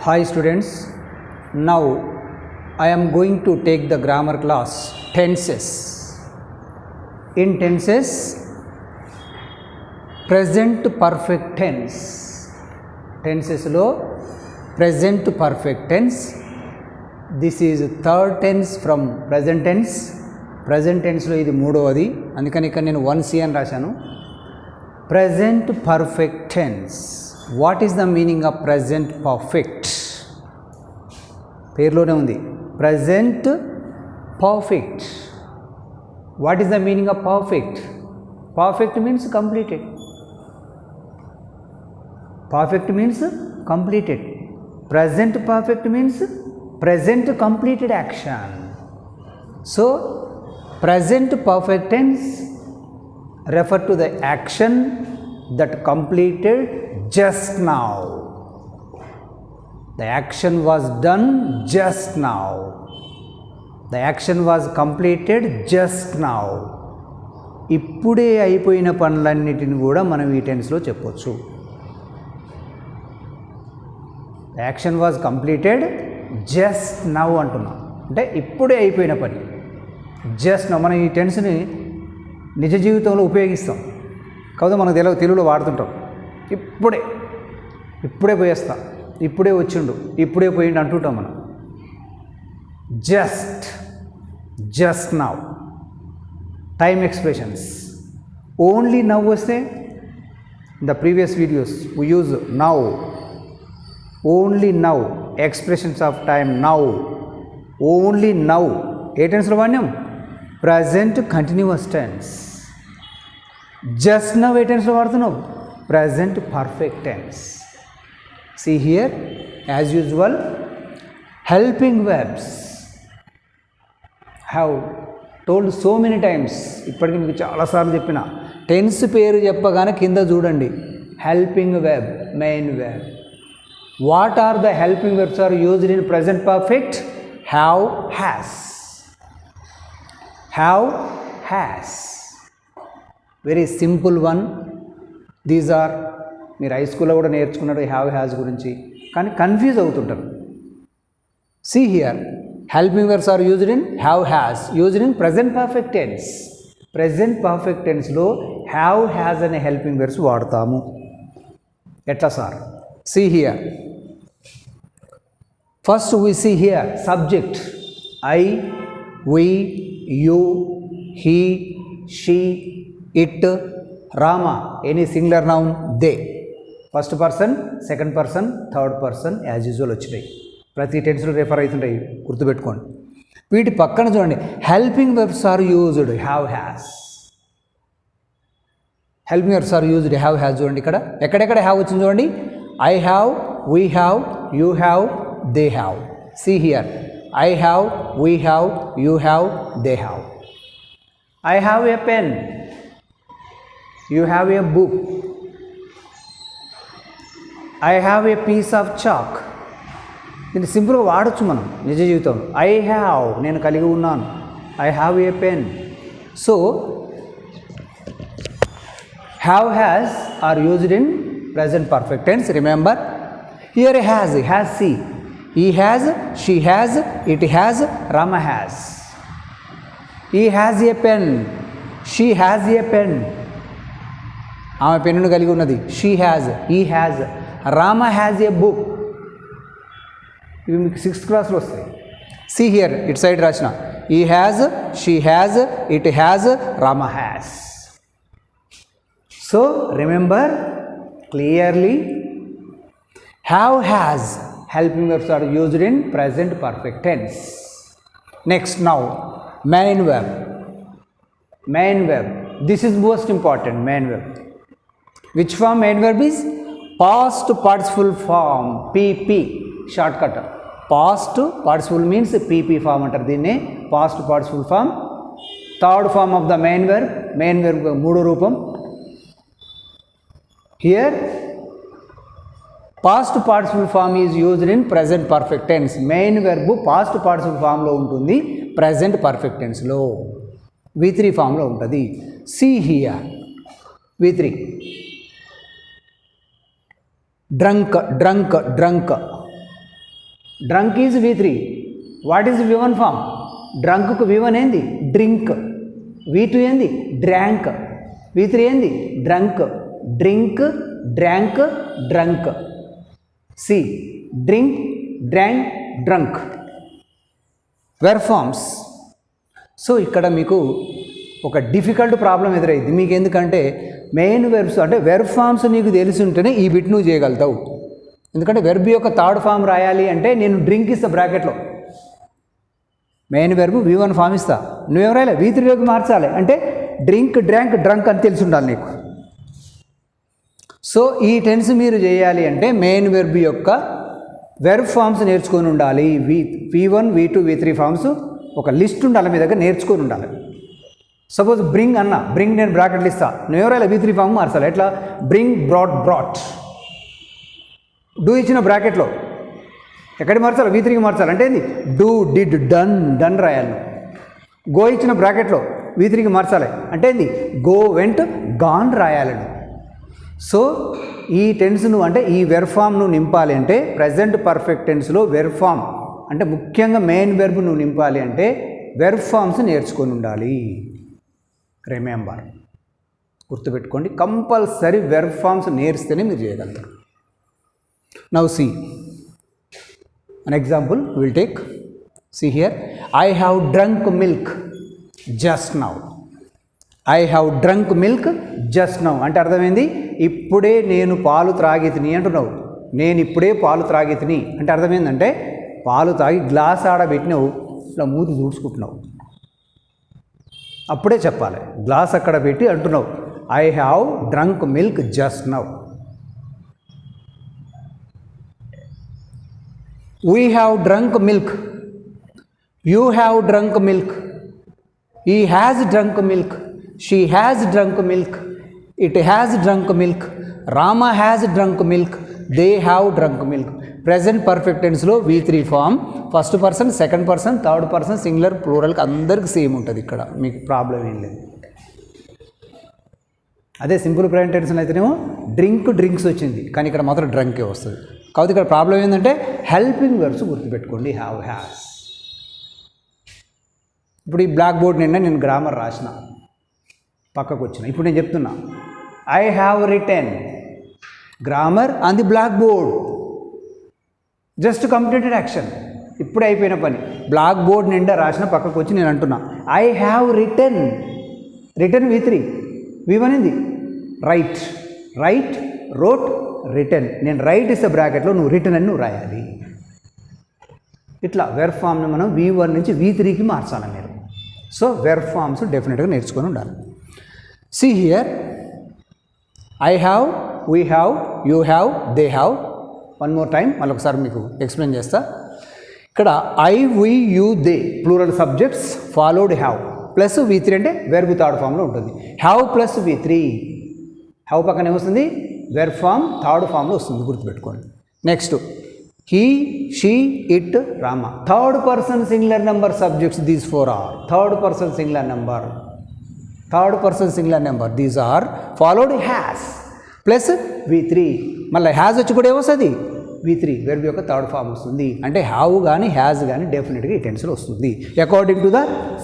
Hi students, now I am going to take the grammar class tenses. In tenses, present perfect tense. Tenses lo present perfect tense. This is third tense from present tense. Present tense lo ఇది మూడవది, అందుకని ఇక్కడ నేను 1C అని రాశాను. Present perfect tense. What is the meaning of present perfect? పేర్లోనే ఉంది, present perfect. What is the meaning of perfect? Perfect means completed. Perfect means completed. Present perfect means present completed action. So present perfect tense refer to the action that completed just now. The action was done just now. The action was completed just now. ఇప్పుడే అయిపోయిన పనులన్నిటిని కూడా మనం ఈ టెన్స్లో చెప్పొచ్చు. The action was completed just now అంటున్నాం, అంటే ఇప్పుడే అయిపోయిన పని. జస్ట్ నౌ మనం ఈ టెన్స్ని నిజ జీవితంలో ఉపయోగిస్తాం, కాదు మనకు తెలుగులో వాడుతుంటాం. ఇప్పుడే పోయేస్తా, ఇప్పుడే వచ్చిండు, ఇప్పుడే పోయిండు అంటుంటాం మనం. Just now. Time expressions only now వస్తే in the previous videos we use now, only now. Expressions of time now, only now. ఏ టెన్స్లో వాడినాం? Present continuous tense. Just now ఏ టెన్స్లో వాడుతున్నావు? Present perfect tense. See here, as usual, helping verbs. Have told so many times, ఇప్పటికి మీకు చాలాసార్లు చెప్పిన, టెన్స్ పేరు చెప్పగానే కింద చూడండి, helping verb, main verb. What are the helping verbs are used in present perfect? Have, has. Have, has. Very simple one. These are మీరు high స్కూల్లో కూడా నేర్చుకున్నారు హ్యావ్ హ్యాస్ గురించి, కానీ కన్ఫ్యూజ్ అవుతుంటారు. See here, helping verbs are used in have has, used in present perfect tense. Present perfect టెన్స్లో have has అనే helping verbs వాడతాము. ఎట్లా sir? See here, first we see here subject I, we, you, he, she, it, Rama, any singular noun, they. First person, second person, third person as usual వచ్చినాయి. ప్రతి టెన్స్లో refer అవుతుంటాయి, గుర్తుపెట్టుకోండి. వీటి పక్కన చూడండి, helping verbs are used have has. Helping verbs are used have has. చూడండి ఇక్కడ ఎక్కడెక్కడ హ్యావ్ వచ్చింది చూడండి. I have, we have, you have, they have. See here, I have, we have, you have, they have. I have a pen, you have a book. I have a piece of chalk. దీన్ని సింపుల్గా వాడచ్చు మనం నిజ జీవితంలో. I have, నేను కలిగి ఉన్నాను. I have a pen. So have has are used in present perfect tense. Remember here has, has see, he has, she has, it has, Rama has. He has a pen, she has a pen, ఆమె పెన్నును కలిగి ఉన్నది. She has, he has, Rama has a book. ఇవి మీకు 6th క్లాస్లో వస్తాయి. See here, it side రాసిన, ఈ has, she has, it has, Rama has. So remember clearly, have has helping verbs are used in present perfect tense. Next, now main verb. Main verb, this is most important. Main verb, which form main verb is? Past participle form, PP shortcut. Past participle means PP form అంటారు దీన్ని. Past participle form, third form of the main verb. Main verb మూడో రూపం. Here past participle form is used in present perfect tense. Main verb past participle form లో ఉంటుంది, present perfect tense లో V3 form లో ఉంటుంది. See here, V3. Drunk, drunk, drunk. Drunk is V3. What is V1 form? డ్రంక్కు V1 ఏంది? Drink. V2 ఏంది? Drank. V3 ఏంది? Drunk. Drink, drank, drunk. See drink, drank, drunk. Verb forms. So ఇక్కడ మీకు ఒక difficult problem ఎదురైంది మీకు. ఎందుకంటే మెయిన్ వెర్బ్స్ అంటే వెర్బ్ ఫామ్స్ నీకు తెలిసి ఉంటేనే ఈ బిట్ నువ్వు చేయగలుగుతావు. ఎందుకంటే వెర్బ్ యొక్క థర్డ్ ఫామ్ రాయాలి అంటే నేను డ్రింక్ ఇస్తా బ్రాకెట్లో, మెయిన్ వెర్బ్ V1 ఫామ్ ఇస్తా, నువ్వేం రాయాలి? V3లోకి మార్చాలి. అంటే డ్రింక్, డ్రాంక్, డ్రంక్ అని తెలిసి ఉండాలి నీకు. సో ఈ టెన్స్ మీరు చేయాలి అంటే మెయిన్ వెర్బ్ యొక్క వెర్బ్ ఫామ్స్ నేర్చుకొని ఉండాలి. V1, V2, V3 ఫామ్స్ ఒక లిస్ట్ ఉండాలి మీ దగ్గర, నేర్చుకొని ఉండాలి. సపోజ్ బ్రింగ్ అన్న, బ్రింగ్ నేను బ్రాకెట్లు ఇస్తా, నువ్వెవరైనా V3 ఫామ్ మార్చాలి. ఎట్లా? Bring, brought, brought. డూ ఇచ్చిన బ్రాకెట్లో ఎక్కడికి మార్చాలి? V3కి మార్చాలి. అంటే ఏంది? డూ, డిడ్, డన్, డన్ రాయాలి. గో ఇచ్చిన బ్రాకెట్లో V3కి మార్చాలి. అంటే ఏంది? గో, వెంట్, గాన్ రాయాలి. సో ఈ టెన్స్ నువ్వు అంటే ఈ వెర్బ్ ఫామ్ నువ్వు నింపాలి అంటే ప్రజెంట్ పర్ఫెక్ట్ టెన్స్లో వెర్బ్ ఫామ్ అంటే ముఖ్యంగా మెయిన్ వెర్బ్ నువ్వు నింపాలి అంటే వెర్బ్ ఫామ్స్ నేర్చుకొని ఉండాలి. రిమెంబర్, గుర్తుపెట్టుకోండి, కంపల్సరీ వెర్బ్ ఫామ్స్ నేర్స్తేనే మీరు చేయగలుగుతారు. Now see an example we will take. See here, I have drunk milk just now. I have drunk milk just now అంటే అర్థమైంది, ఇప్పుడే నేను పాలు త్రాగితిని అంటున్నావు. నేను ఇప్పుడే పాలు త్రాగితిని అంటే అర్థమైందంటే పాలు తాగి గ్లాస్ ఆడబెట్టినావు, ఇలా మూతి దూడ్చుకుంటున్నావు. అప్పుడే చెప్పాలి. గ్లాస్ అక్కడ పెట్టి అంటున్నావు I have drunk milk just now. We have drunk milk. You have drunk milk. He has drunk milk. She has drunk milk. It has drunk milk. Rama has drunk milk. They have drunk milk. Present perfect tense లో V3 form first person, second person, third person, singular, ప్లూరల్కి అందరికి same ఉంటుంది. ఇక్కడ మీకు problem ఏం లేదు. అదే simple present tense అయితేనేమో డ్రింక్, డ్రింక్స్ వచ్చింది, కానీ ఇక్కడ మాత్రం డ్రంకే వస్తుంది. కాబట్టి ఇక్కడ ప్రాబ్లం ఏంటంటే హెల్పింగ్ వర్బ్స్ గుర్తుపెట్టుకోండి. Have, has. ఇప్పుడు ఈ బ్లాక్ బోర్డ్ నిండా నేను గ్రామర్ రాసిన, పక్కకు వచ్చిన. ఇప్పుడు నేను చెప్తున్నా I have written grammar on the blackboard. Just completed action, ఇప్పుడే అయిపోయిన పని. బ్లాక్ బోర్డ్ నిండా రాసిన, పక్కకు వచ్చి నేను అంటున్నా I have written. Written V3, V1 ఏంది? రైట్. Right, wrote, return. నేను రైట్ ఇస్తే బ్రాకెట్లో నువ్వు రిటర్న్ అని నువ్వు రాయాలి. ఇట్లా వెర్బ్ ఫామ్ని మనం V1 నుంచి V3కి మార్చాలి మీరు. సో వెర్బ్ ఫామ్స్ డెఫినెట్గా నేర్చుకొని ఉండాలి. See here, I have, we have, you have, they have. One more time మళ్ళీ ఒకసారి మీకు ఎక్స్ప్లెయిన్ చేస్తా. ఇక్కడ I, we, you, they plural subjects followed have plus V3 అంటే వెర్బ్ థర్డ్ ఫామ్లో ఉంటుంది. Have plus V3. హ్యావ్ పక్కన ఏమొస్తుంది? వెర్బ్ ఫామ్ థర్డ్ ఫామ్లో వస్తుంది, గుర్తుపెట్టుకోండి. Next he, she, it, Rama. Third person singular number subjects these four are third person singular number. Third person singular number these are followed has plus V3. మళ్ళీ has వచ్చి కూడా ఏమొస్తుంది? V3 verb యొక్క third form వస్తుంది. అంటే have కానీ has కానీ డెఫినెట్గా ఈ టెన్స్లో వస్తుంది అకార్డింగ్ టు ద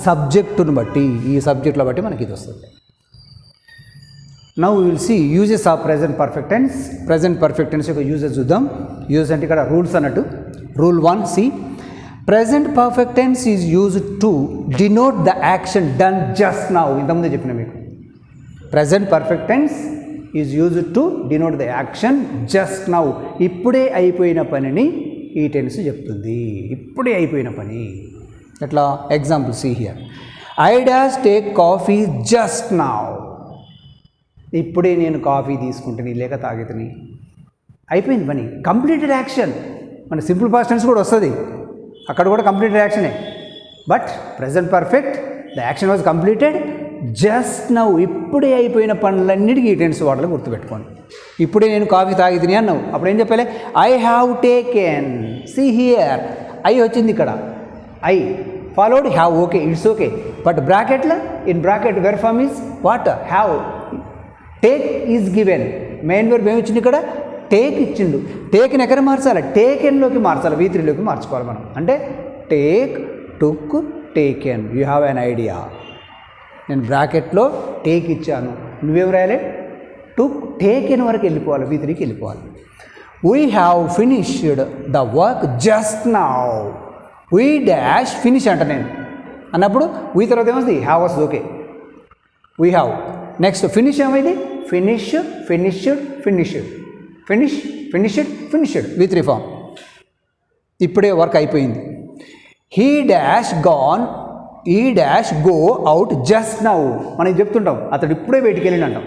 సబ్జెక్టును బట్టి. ఈ సబ్జెక్టుల బట్టి మనకి ఇది వస్తుంది. Now will see uses of present perfect tense. Present perfect tense యొక్క యూజెస్ చూద్దాం. యూజ్ అంటే ఇక్కడ రూల్స్ అన్నట్టు. Rule 1, see present perfect tense is used to denote the action done just now. ఇంతకుముందే చెప్పిన మీకు present perfect tense is used to denote the action just now. ఇప్పుడే అయిపోయిన పనిని ఈ టెన్స్ చెప్తుంది. ఇప్పుడే అయిపోయిన పని. ఎట్లా? Example see here, I dash take coffee just now. ఇప్పుడే నేను కాఫీ తీసుకుంటుని లేక తాగితని. అయిపోయింది పని, కంప్లీటెడ్ యాక్షన్. మన సింపుల్ పాస్ట్ టెన్స్ కూడా వస్తుంది, అక్కడ కూడా కంప్లీటెడ్ యాక్షనే. But present perfect the action was completed just now. ఇప్పుడే అయిపోయిన పనులన్నిటికీ ఈ టెన్స్ వాడలో గుర్తుపెట్టుకోండి. ఇప్పుడే నేను కాఫీ తాగితిని అన్నావు, అప్పుడు ఏం చెప్పాలి? I have taken. See here, I వచ్చింది ఇక్కడ. I followed have. Okay, it's okay. But బ్రాకెట్లో in bracket verb form is what? Have. Take is given. Main verb ఏమి వచ్చింది ఇక్కడ? టేక్ ఇచ్చిండు, టేక్ని ఎక్కడ మార్చాలి, టేకెన్లోకి మార్చాలి, V3లోకి మార్చుకోవాలి మనం. అంటే take, took, taken. You have an idea. నేను బ్రాకెట్లో టేక్ ఇచ్చాను, నువ్వేం రాయాలి, టుక్, టేకెన్ వరకు వెళ్ళిపోవాలి, V3కి వెళ్ళిపోవాలి. We have finished the work just now. We dash finish అంట నేను అన్నప్పుడు వీ తర్వాత ఏమొస్తుంది, హ్యావ్ వస్తుంది. Okay, we have. Next finish ఏమైంది, finish, finished, finished, finish, finished, finished, V3 form. ఇప్పుడే వర్క్ అయిపోయింది. He dash gone, he dash go out just now. మనం చెప్తుంటాం అతడు ఇప్పుడే బయటికి వెళ్ళిండు అంటాం,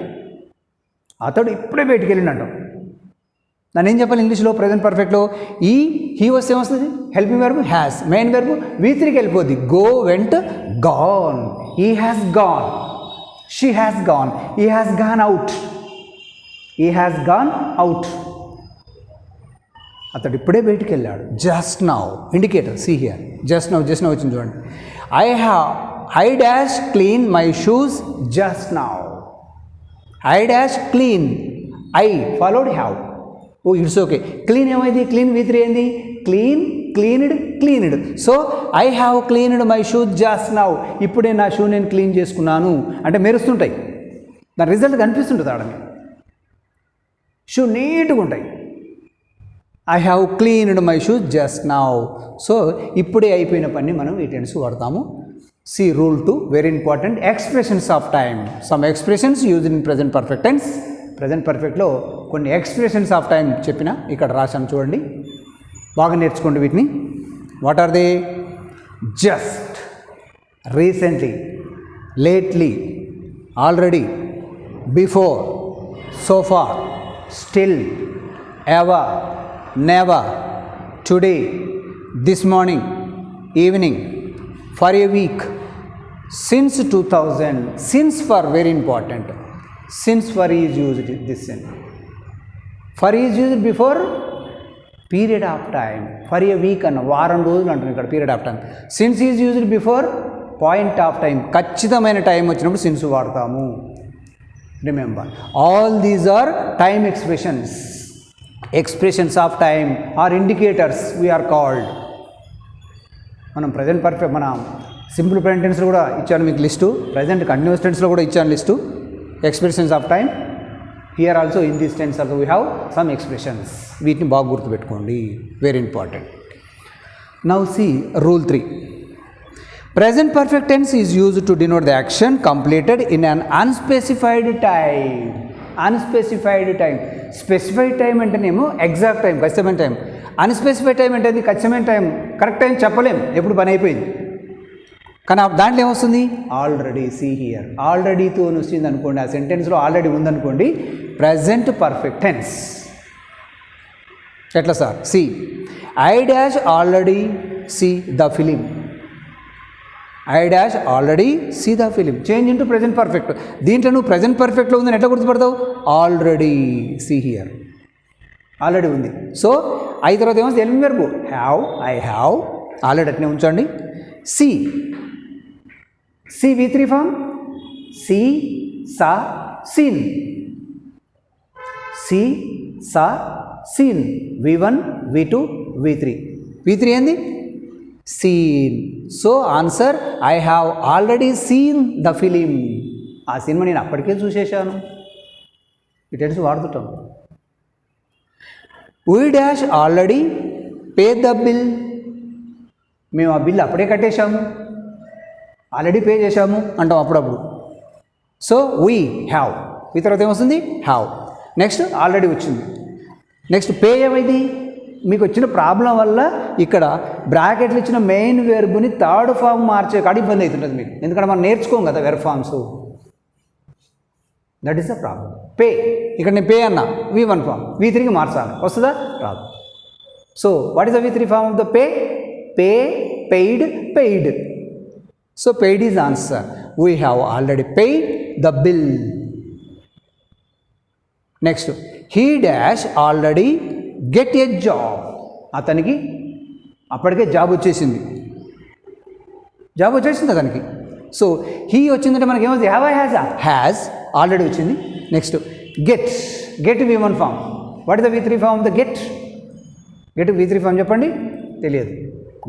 అతడు ఇప్పుడే బయటికి వెళ్ళిండు అంటాం. దాన్ని ఏం చెప్పాలి ఇంగ్లీష్లో ప్రజెంట్ పర్ఫెక్ట్లో, ఈ హీ వస్తే ఏమొస్తుంది, helping verb has, main verb V3కి వెళ్ళిపోద్ది. Go, went, gone. He has gone, she has gone, he has gone out, he has gone out. అతడు ఇప్పుడే బయటికి వెళ్ళాడు. Just now indicator, see here, just now వచ్చింది చూడండి. I dash clean my shoes just now. I dash clean, I followed have. Oh it's okay. Clean ఏమైంది, clean V3 ఏంది, clean, cleaned, cleaned. So I have cleaned my shoes just now. ఇప్పుడే నా shoe నేను clean చేసుకున్నాను అంటే మెరుస్తుంటాయి, దాని result కనిపిస్తుంటుంది ఆడ, షూ నీట్గా ఉంటాయి. I have cleaned my shoes just now. So ఇప్పుడే అయిపోయిన పని మనం ఈ టెన్స్ వాడతాము. See rule 2, very important, expressions of time. Some expressions used in present perfect tense. Present పర్ఫెక్ట్లో కొన్ని ఎక్స్ప్రెషన్స్ ఆఫ్ టైం చెప్పిన ఇక్కడ రాశాను చూడండి, బాగా నేర్చుకోండి వీటిని. What are they, just, recently, lately, already, before, so far, still, ever, never, today, this morning, evening, for a week, since 2000. Since for very important. Since for is used this sense. For is used before period of time. For a week అన్న వారం రోజులు అంటాను ఇక్కడ period of time. Since is used before point of time. ఖచ్చితమైన time వచ్చినప్పుడు since వాడతాము. Remember, all these are time expressions. Expressions of time or indicators we are called. మనం present perfect, మన సింపుల్ ప్రెజెంట్ టెన్స్లో కూడా ఇచ్చాను మీకు లిస్టు, ప్రజెంట్ కంటిన్యూస్ టెన్స్లో కూడా ఇచ్చాను list. Expressions of time, here also in this tense also we have some expressions. వీటిని బాగా గుర్తుపెట్టుకోండి, very important. Now see rule 3. Present perfect tense is used to denote the action completed in an unspecified time. Unspecified time. Specified time అంటేనేమో exact time, ఖచ్చితమైన time. Unspecified time అంటే అది ఖచ్చితమైన time, correct time చెప్పలేం, ఎప్పుడు పని అయిపోయింది. కానీ దాంట్లో ఏమొస్తుంది, ఆల్రెడీ. సీ హియర్, ఆల్రెడీతో వచ్చింది అనుకోండి, ఆ సెంటెన్స్లో ఆల్రెడీ ఉందనుకోండి, ప్రజెంట్ పర్ఫెక్ట్ టెన్స్. ఎట్లా sir, see I dash already see the film. I dash already see the film, change into present perfect. దీంట్లో నువ్వు ప్రజెంట్ పర్ఫెక్ట్లో ఉందని ఎట్లా గుర్తుపడతావు, ఆల్రెడీ. సీ హియర్, ఆల్రెడీ ఉంది. సో ఐ తర్వాత ఏమొస్తుంది, helping verb have, I have, already అట్నే ఉంచండి. See, see V3 form, see, saw, seen. See, saw, seen. V1, V2, V3. V3 ఏంది, seen. So answer, I have already seen the film. ఆ సినిమా నేను అప్పటికే చూసేశాను. ఈ టెన్స్ వాడుతుంటాం. We dash already pay the bill. మేము ఆ బిల్ అప్పుడే కట్టేశాము, ఆల్రెడీ పే చేశాము అంటాం అప్పుడప్పుడు. సో వీ హ్యావ్, ఈ తర్వాత ఏమొస్తుంది, హ్యావ్. నెక్స్ట్ ఆల్రెడీ వచ్చింది. నెక్స్ట్ పే ఏమైంది, మీకు వచ్చిన ప్రాబ్లం వల్ల ఇక్కడ బ్రాకెట్లు ఇచ్చిన మెయిన్ వెర్బ్ని థర్డ్ ఫామ్ మార్చే కాడ ఇబ్బంది అవుతుంటుంది మీకు, ఎందుకంటే మనం నేర్చుకోం కదా verb forms. That is the problem. Pay, ఇక్కడ నేను పే అన్నా, V1 ఫామ్, V3కి మార్చాలి, వస్తుందా, రాదు. So what is the V3 form of the pay, pay, paid, paid. So paid is answer. We have already paid the bill. Next, he dash already get a job. అతనికి అప్పటికే job వచ్చేసింది, job వచ్చేసింది అతనికి. So he వచ్చిందంటే మనకి ఏమవుతుంది, have, I has, has already వచ్చింది. Next get, get V1 form, what is the V3 form the get? Get V3 form చెప్పండి, తెలియదు.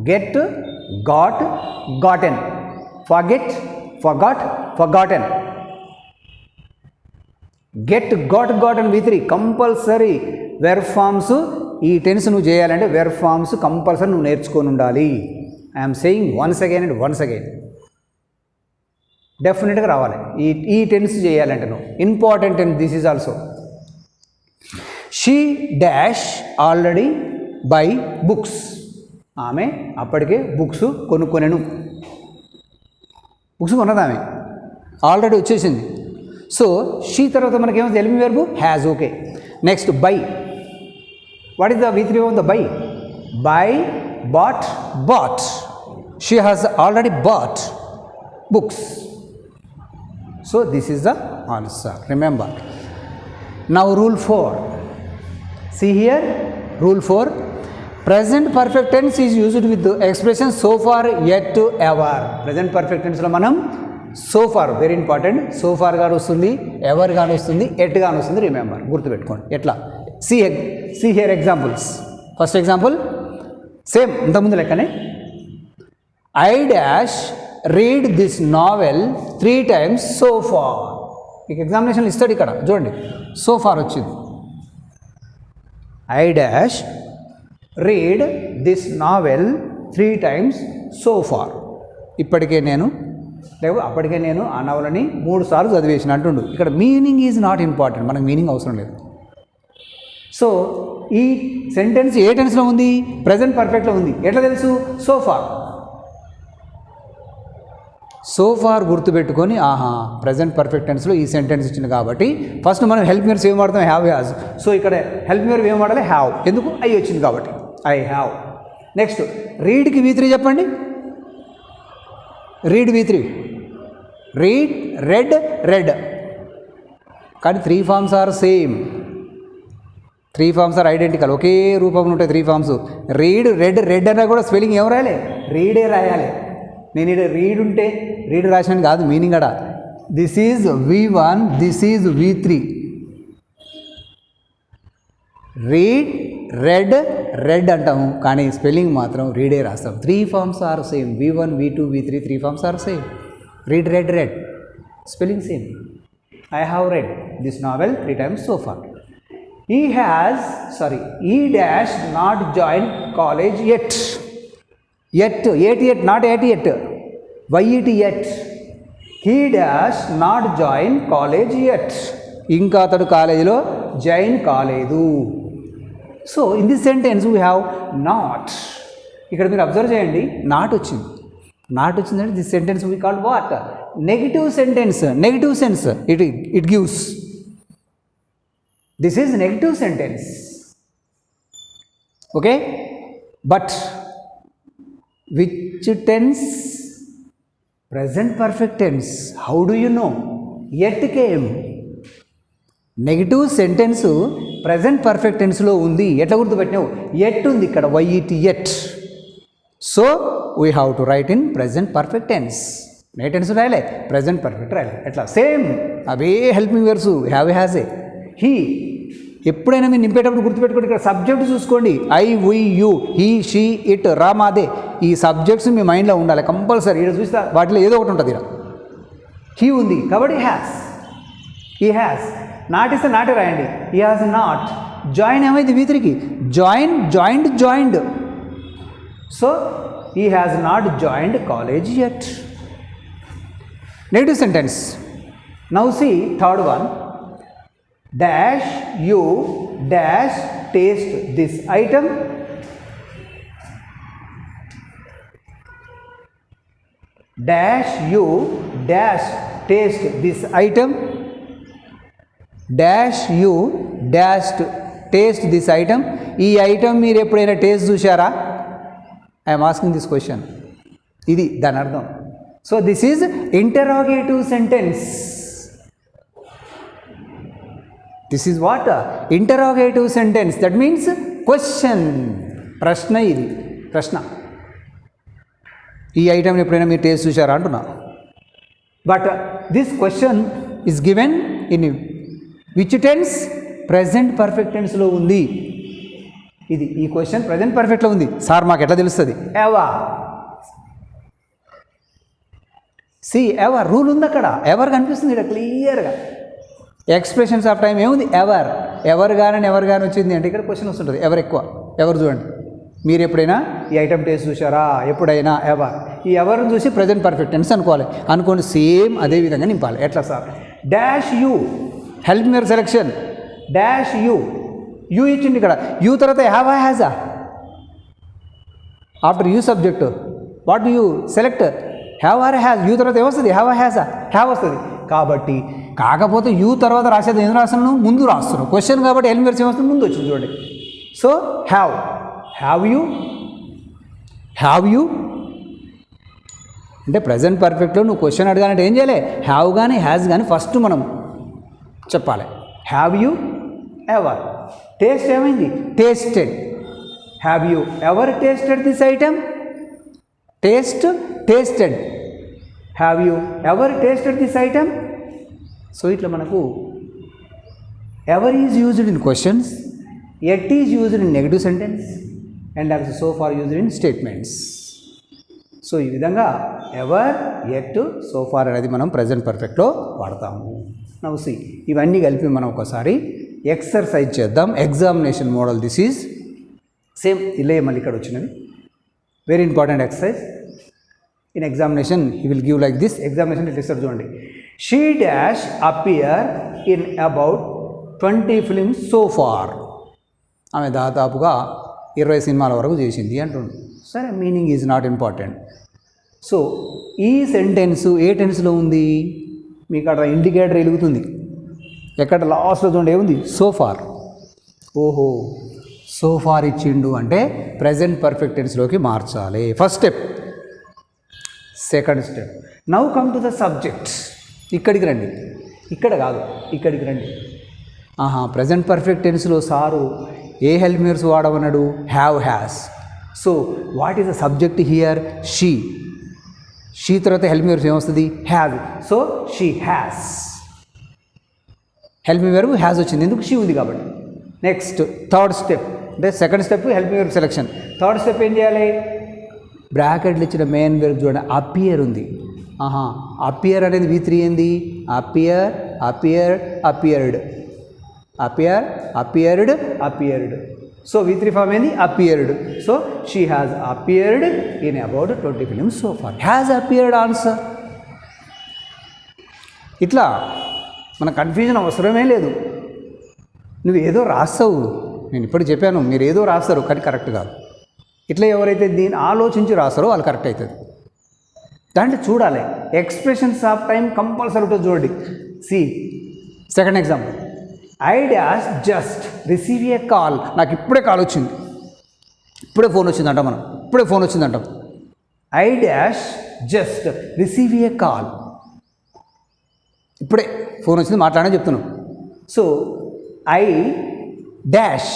Get, got, gotten. Forget, forgot, forgotten. Get, got, gotten V3 compulsory. Verb forms ఈ tense నువ్వు చేయాలంటే verb forms compulsory నువ్వు నేర్చుకొని ఉండాలి. I'm saying once again and once again. డెఫినెట్గా రావాలి ఈ టెన్స్ చేయాలంటే నువ్వు. Important tense this is also. She dash already by books. ఆమె అప్పటికే బుక్స్ కొనుక్కొనెను. బుక్స్ కొన్నది ఆమె, ఆల్రెడీ వచ్చేసింది. సో షీ తర్వాత మనకేమో helping verb has. Okay. Next buy. What is the V3 of the buy? Buy, bought, bought. She has already bought books. So this is the answer. Remember. Now rule 4. See here, rule 4. Present perfect tense is used with the expression so far, yet to, ever. Present perfect tense lo manam so far, very important, so far gaanu vastundi, ever gaanu vastundi, yet gaanu vastundi. Remember, gurtu pettukondi. Etla? See here examples. First example, same inta mundu lekkane. I dash read this novel 3 times so far. మీకు ఎగ్జామినేషన్లు ఇస్తాడు ఇక్కడ చూడండి, so far వచ్చింది. I dash read this novel 3 times so far. అప్పటికే నేను ఆ నవలని 3 సార్లు చదివేసిన అంటుండు. ఇక్కడ మీనింగ్ ఈజ్ నాట్ ఇంపార్టెంట్, మనకు మీనింగ్ అవసరం లేదు. సో ఈ సెంటెన్స్ ఏ టెన్స్లో ఉంది? ప్రజెంట్ పర్ఫెక్ట్లో ఉంది. ఎట్లా తెలుసు? So far. సో ఫార్ గుర్తుపెట్టుకొని ప్రజెంట్ పర్ఫెక్ట్ టెన్స్లో ఈ సెంటెన్స్ ఇచ్చింది కాబట్టి ఫస్ట్ మనం హెల్ప్ మీర్స్ ఏం వాడతాం? Have, has. సో ఇక్కడ హెల్ప్ మీర్ ఏం వాడాలి? హ్యావ్. ఎందుకు? ఐ వచ్చింది కాబట్టి ఐ హ్యావ్. నెక్స్ట్ రీడ్కి V3 చెప్పండి. Read V3. Read, read, read. కానీ 3 forms are same. 3 forms are identical, ఒకే రూపంలో ఉంటాయి 3 ఫార్మ్స్. రీడ్, రెడ్, రెడ్ అన్నా కూడా స్పెల్లింగ్ ఏం రాయాలి? రీడే రాయాలి. నేను ఇక్కడ రీడ్ ఉంటే రీడ్ రాసిన కాదు మీనింగ్ అడా. This is V1, this is V3. Read, read, read అంటాము కానీ స్పెల్లింగ్ మాత్రం రీడే రాస్తాం. 3 forms are same. V1, V2, V3 3 forms are same. Read, read, read. Spelling same. I have read this novel 3 times so far. He dash not joined college yet. Yet, not yet. Why it yet? He dash not join college yet. ఇంకా అతడు కాలేజీలో join కాలేదు. So in this sentence we have not. ఇక్కడ మీరు observe చేయండి, not వచ్చింది. Not వచ్చిందంటే this sentence we called what? Negative sentence. Negative sense it gives. This is negative sentence. Okay. But which tense? Present perfect tense. How do you know? Yet came. Negative sentence present perfect టెన్స్లో ఉంది. ఎట్లా గుర్తుపెట్టినావు? Yet ఉంది ఇక్కడ, YET yet. So we have to write in present perfect tense. నే tense రాయలే, present perfect రాయలే. ఎట్లా? సేమ్ అవే హెల్పింగ్ వర్బ్స్. హ్యావ్, హ్యాజ్, ఏ, హీ. ఎప్పుడైనా మీరు నింపేటప్పుడు గుర్తుపెట్టుకోండి, ఇక్కడ సబ్జెక్ట్ చూసుకోండి. I, we, you, he, she, it, Ram, అదే. ఈ సబ్జెక్ట్స్ మీ మైండ్లో ఉండాలి కంపల్సరీ. ఇక్కడ చూస్తే వాటిలో ఏదో ఒకటి ఉంటుంది. ఇక్కడ హీ ఉంది కాబట్టి హ్యాస్. He has. నాట్ ఇస్తే నాటే రాయండి. He has not. జాయిన్ ఏమైంది V3కి? Join, joined, joined. So he has not joined college yet. Negative sentence. Now see third one. Dash you dash taste this item. Dash you dash taste this item. Dash you dash taste this item. ఈ item మీరు ఎప్పుడైనా taste చూసారా? I'm asking this question. ఇది దాని అర్థం. So this is interrogative sentence. This is what? Interrogative sentence. That means question. ప్రశ్న. ఇది ప్రశ్న. ఈ ఐటమ్ ఎప్పుడైనా మీరు టేస్ట్ చూసారా అంటున్నా. But this question is given in which tense? Present perfect టెన్స్లో ఉంది. ఇది ఈ క్వశ్చన్ ప్రెజెంట్ పర్ఫెక్ట్లో ఉంది సార్, మాకు ఎట్లా తెలుస్తుంది? ఎవర్. సి ఎవర్ రూల్ ఉంది అక్కడ, ఎవర్ కనిపిస్తుంది ఇక్కడ క్లియర్గా. ఎక్స్ప్రెషన్స్ ఆఫ్ టైం ఏముంది? ఎవర్. ఎవరు కానీ వచ్చింది అంటే ఇక్కడ క్వశ్చన్ వస్తుంటుంది ఎవరు ఎక్కువ. ఎవరు చూడండి, మీరు ఎప్పుడైనా ఈ ఐటమ్ టేస్ట్ చూసారా? ఎప్పుడైనా ఎవర్. ఈ ఎవరిని చూసి ప్రజెంట్ పర్ఫెక్ట్ టెన్స్ అనుకోండి సేమ్ అదే విధంగా నింపాలి. ఎట్లా sir? Dash you, help your selection. Dash you, you ఇచ్చింది ఇక్కడ. యూ తర్వాత హ్యావ్ ఆ హ్యాజా? After you subject what you select? Have or has. You తర్వాత ఏమొస్తుంది? హ్యావ్ ఆ హ్యాజా? హ్యావ్ వస్తుంది. కాబట్టి కాకపోతే యూ తర్వాత రాసేది ఎందుకు రాస్తున్నావు? ముందు రాస్తున్నావు క్వశ్చన్ కాబట్టి హెల్ప్ యువర్ ఏమొస్తుంది? ముందు వచ్చింది చూడండి. సో హ్యావ్, హ్యావ్ యూ అంటే ప్రజెంట్ పర్ఫెక్ట్లో నువ్వు క్వశ్చన్ అడగాలంటే ఏం చేయాలి? హ్యావ్ కానీ హ్యాజ్ కానీ ఫస్ట్ మనం చెప్పాలి. Have you ever. టేస్ట్ ఏమైంది? Tasted. Have you ever tasted this item? Tasted. Have you ever tasted this item? So ఇట్లా మనకు ever is used in questions, yet is used in negative sentence and also so far used in statements. So ఈ విధంగా ever, at, so far అనేది మనం present పర్ఫెక్ట్లో వాడతాము. Now see ఇవన్నీ కలిపి మనం ఒకసారి ఎక్సర్సైజ్ చేద్దాం. Examination model this is same ఇలే మళ్ళీ ఇక్కడ వచ్చినది. Very important exercise in examination. He will give like this. Examination ఇట్లా ఇస్తారు చూడండి. She dash appear in about 20 films so far. ఆమె దాదాపుగా 20 సినిమాల వరకు చేసింది అంటుంది. సరే, meaning is not important. So ఈ సెంటెన్స్ ఏ టెన్స్లో ఉంది? మీకు అక్కడ ఇండికేటర్ వెలుగుతుంది. ఎక్కడ లాస్ట్లో చూడండి ఏముంది? So far. ఓహో, సో ఫార్ ఇచ్చిండు అంటే ప్రజెంట్ పర్ఫెక్ట్ టెన్స్లోకి మార్చాలి. First step. Second step, now come to the subject. ఇక్కడికి రండి, ఇక్కడ కాదు ఇక్కడికి రండి. ప్రజెంట్ పర్ఫెక్ట్ టెన్స్లో సారు ఏ హెల్ప్ మీర్స్ వాడమన్నాడు? Have, has. So what is the subject here? She. She తర్వాత హెల్ప్ మీర్స్ ఏమొస్తుంది? Have. So she has. Help మీ వెర్బ్ హ్యాస్ వచ్చింది, ఎందుకు? షీ ఉంది కాబట్టి. నెక్స్ట్ థర్డ్ స్టెప్ అంటే సెకండ్ స్టెప్ హెల్ప్ మీ వెర్బ్ సెలెక్షన్. థర్డ్ స్టెప్ ఏం చేయాలి? బ్రాకెట్లు ఇచ్చిన మెయిన్ వెర్బ్ చూడండి, అపియర్ ఉంది. అపియర్ అనేది V3 ఏంది? Appear, appeared. Appeared. So V3 form ఏంది? Appeared. So she has appeared in about 20 films so far. Has appeared answer. ఇట్లా మన కన్ఫ్యూజన్ అవసరమే లేదు. నువ్వు ఏదో రాస్తావు, నేను ఇప్పుడు చెప్పాను, మీరు ఏదో రాస్తారు కానీ కరెక్ట్ కాదు. ఇట్లా ఎవరైతే దీన్ని ఆలోచించి రాస్తారో వాళ్ళు కరెక్ట్ అవుతుంది. దాంట్లో చూడాలి ఎక్స్ప్రెషన్స్ ఆఫ్ టైం కంపల్సరీ ఉంటుంది చూడండి. See second example. I dash just receive a call. నాకు ఇప్పుడే కాల్ వచ్చింది, ఇప్పుడే ఫోన్ వచ్చిందంటాం మనం, ఇప్పుడే ఫోన్ వచ్చిందంటాం. I dash just receive a call. ఇప్పుడే ఫోన్ వచ్చింది, మాట్లాడని చెప్తున్నాం. సో ఐ డాష్,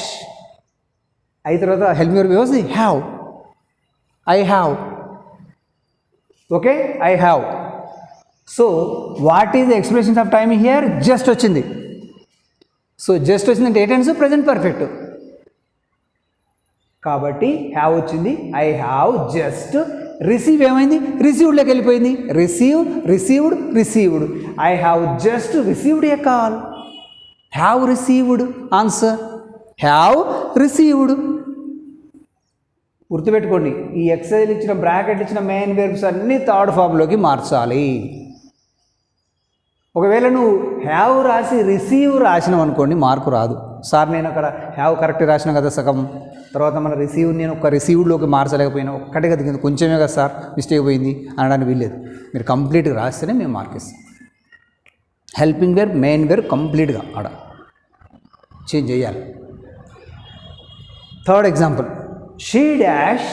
ఐ తర్వాత హెల్ప్ మీ వర్బ్ ఏమొస్తుంది? Have. I have. Okay, I have. So what is the expressions of time here? Just వచ్చింది. సో జస్ట్ వచ్చిందంటే ఏ టెన్స్? Present perfect. కాబట్టి హ్యావ్ వచ్చింది. I have just. రిసీవ్ ఏమైంది? రిసీవ్డ్లోకి వెళ్ళిపోయింది. Received. I have just received a call. Have received answer. Have received. గుర్తుపెట్టుకోండి, ఈ ఎక్సైజ్ ఇచ్చిన బ్రాకెట్ ఇచ్చిన మెయిన్ వెర్బ్స్ అన్నీ థర్డ్ ఫామ్లోకి మార్చాలి. ఒకవేళ నువ్వు హ్యావ్ రాసి రిసీవ్ రాసినావు అనుకోండి, మార్కు రాదు. సార్ నేను అక్కడ హ్యావ్ కరెక్ట్ రాసిన కదా సగం, తర్వాత మన రిసీవ్ నేను ఒక రిసీవ్డ్లోకి మార్చలేకపోయినా, ఒక్కటే కదా కింద కొంచెమే కదా సార్ మిస్టేక్ పోయింది అనడానికి వీల్లేదు. మీరు కంప్లీట్గా రాస్తేనే మేము మార్కేస్తాం. హెల్పింగ్ వెర్బ్ మెయిన్ వెర్బ్ కంప్లీట్గా ఆడ చేంజ్ చేయాలి. Third example. She dash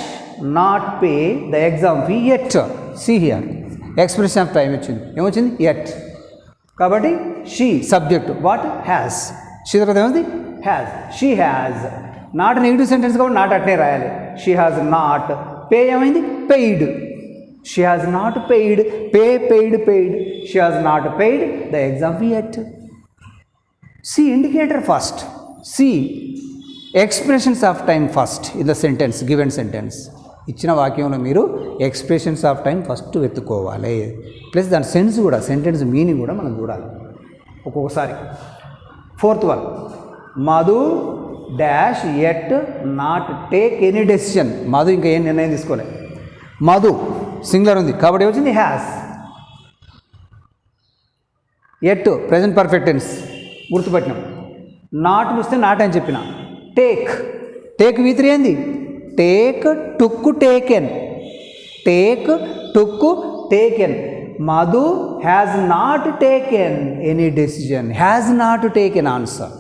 not pay the exam fee at. See here expression of time వచ్చింది, ఏమొచ్చింది? ఎట్. కాబట్టి she subject, what? Has. She తర్వాత ఏమైంది? Has. She has. Not negative sentence కాబట్టి not అట్నే రాయాలి. She has not. పే ఏమైంది? Paid. She has not paid. Paid. She has not paid the exam fee at. See indicator first. See expressions of time first in the sentence, given sentence. ఇచ్చిన వాక్యంలో మీరు expressions of time first వెతుక్కోవాలి. Plus దాని sense కూడా, sentence meaning కూడా మనం చూడాలి ఒక్కొక్కసారి. Fourth one, Madhu dash at not take any decision. Madhu ఇంకా ఏం నిర్ణయం తీసుకోలే. మధు సింగులర్ ఉంది కాబట్టి వచ్చింది has. At present perfect tense గుర్తుపెట్టినాం. నాట్ వస్తే నాట్ అని చెప్పిన. టేక్, టేక్ V3 ఏంది? Take, took, taken. Take, took, taken. Madhu has not taken any decision. Has not taken answer.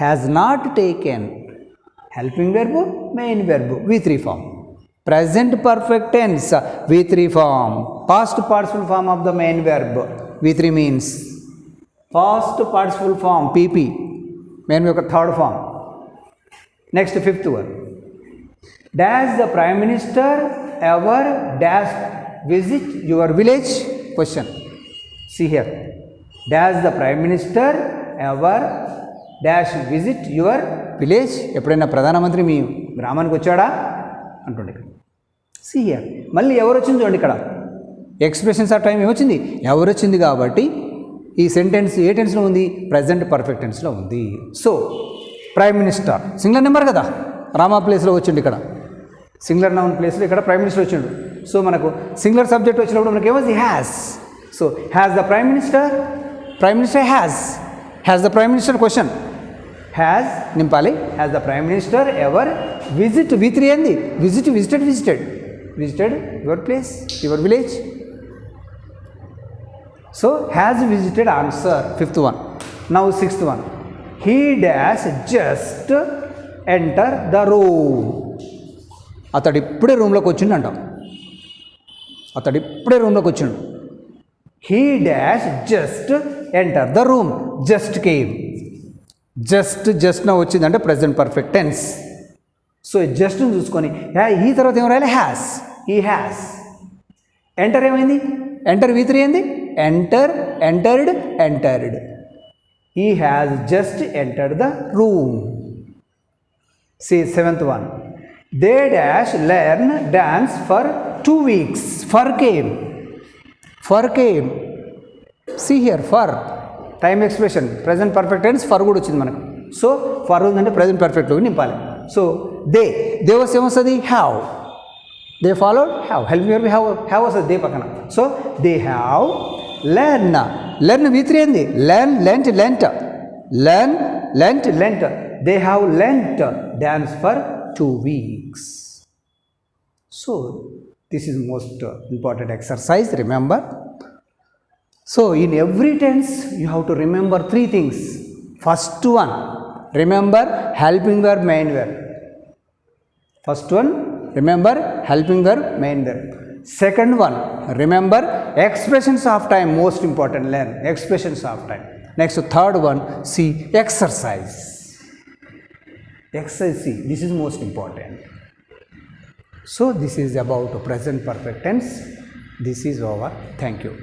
Has not taken. Helping verb, main verb V3 form. Present perfect tense V3 form. Past participle form of the main verb V3 means past participle form PP, main యొక్క third form. Next fifth one, dash the prime minister ever dash visit your village? Question. See here, dash the prime minister ever dash visit your village? ఎప్పుడైనా ప్రధానమంత్రి మీ గ్రామానికి వచ్చాడా అంటుండే. See here, మళ్ళీ ఎవరు వచ్చింది చూడండి ఇక్కడ. ఎక్స్ప్రెషన్స్ ఆఫ్ టైం ఏమొచ్చింది? ఎవరు వచ్చింది కాబట్టి ఈ సెంటెన్స్ ఏ టెన్స్లో ఉంది? ప్రజెంట్ పర్ఫెక్ట్ టెన్స్లో ఉంది. So prime minister singular number కదా, రామా ప్లేస్లో వచ్చిండు ఇక్కడ. సింగులర్ నౌన్ ప్లేస్లో ఇక్కడ ప్రైమ్ మినిస్టర్ వచ్చిండు. సో మనకు సింగులర్ సబ్జెక్ట్ వచ్చినప్పుడు మనకి ఏమవుతుంది? Has. So has the prime minister, prime minister has. Has the prime minister question. Has నింపాలి. Has the prime minister ever visit V3 ఏంది? Visit, visited, visited. Visited your place, your village. So has visited answer fifth one. Now sixth one, he dash just enter the room. అతడు ఇప్పుడే రూమ్లోకి వచ్చిండు అంటాం. అతడు ఇప్పుడే రూమ్లోకి వచ్చిండు. He dash just enter the room. Just came. Just, just నా వచ్చిందంటే ప్రజెంట్ పర్ఫెక్ట్ టెన్స్. సో జస్ట్ని చూసుకొని ఈ తర్వాత ఏం రాయాలి? హ్యాస్. ఈ హ్యాస్. ఎంటర్ ఏమైంది? ఎంటర్ V3 ఏంది? Enter, entered, entered. He has just entered the room. See seventh one, they dash learn dance for 2 weeks. For came. For came. See here, for time expression present perfect tense for కూడా వచ్చింది మనకు. So for ఉందంటే present perfect లో నింపాలి. So they was ఏమొస్తుంది? have. They followed have. Help me here, have వస్తుంది they పక్కన. So they have learn. Learn V3 ఏంది? learn, lent, lent. Learn, lent, lent. They have lent dance for 2 weeks. So this is most important exercise, remember. So in every tense you have to remember 3 things. First one, remember helping verb, main verb. First one, remember helping verb, main verb. Second one, remember expressions of time, most important, learn expressions of time. Next, third one, see exercise. Exercise, see, this is most important. So this is about present perfect tense. This is over. Thank you.